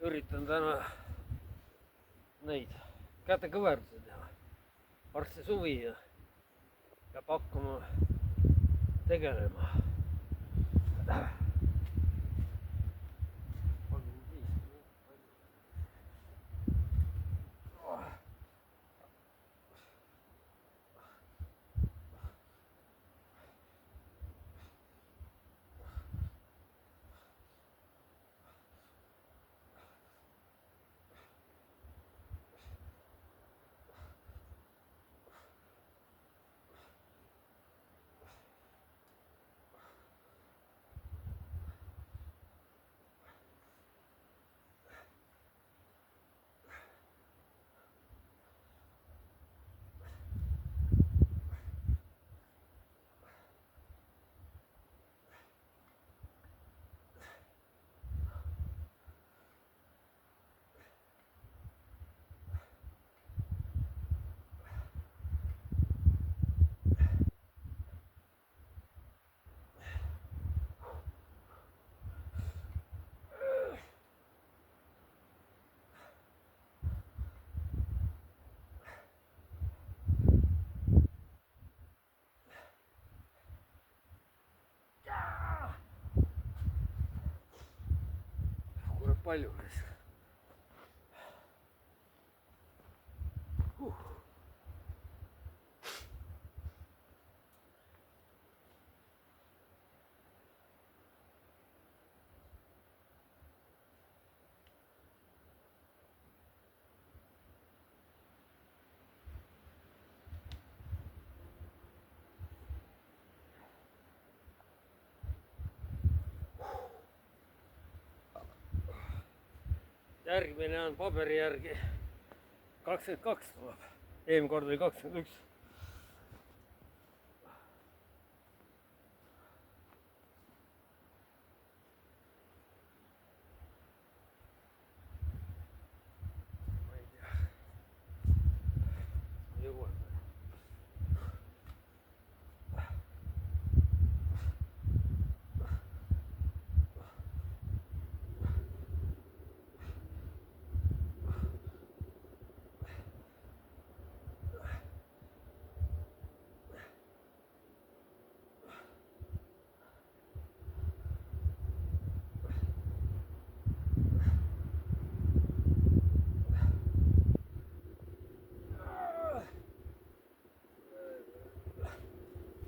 üritan täna neid kätekõverdusi teha. Varsti suvi ja peab hakkama tegelema. Palju käis. Järgmine on paberi järgi 22 tuleb. Eelmine kord oli 21. Ma ei tea. Jõuan.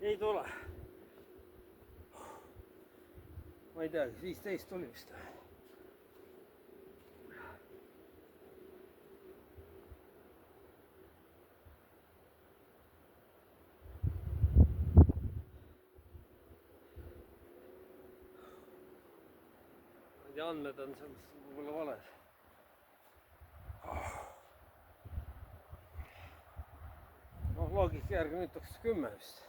Ei tule. Ma ei tea, 15 tuli vist. Ja andmed on sellest võib-olla valed. No loogika järgi nüüd taks 10 vist.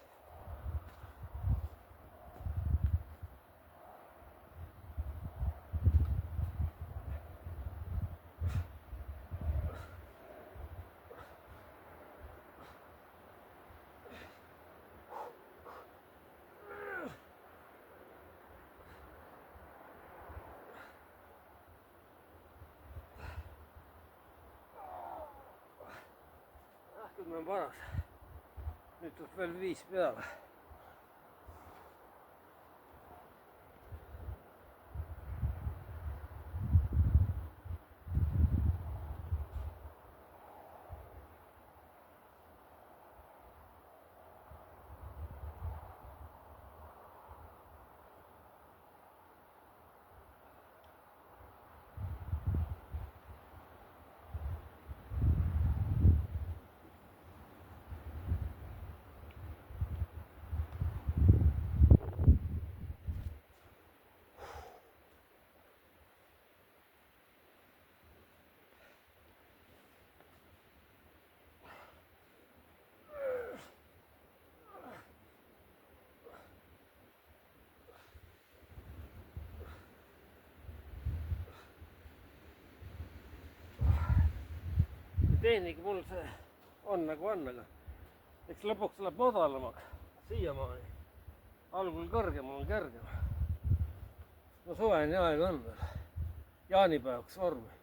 Küll on paras. Nüüd tuleb veel 5 peale. Tehnika mul see on nagu on, aga eks lõpuks läheb madalamaks siiamaani. Algul kõrgem on kergem. No suveni aega on veel. Jaanipäevaks vormi.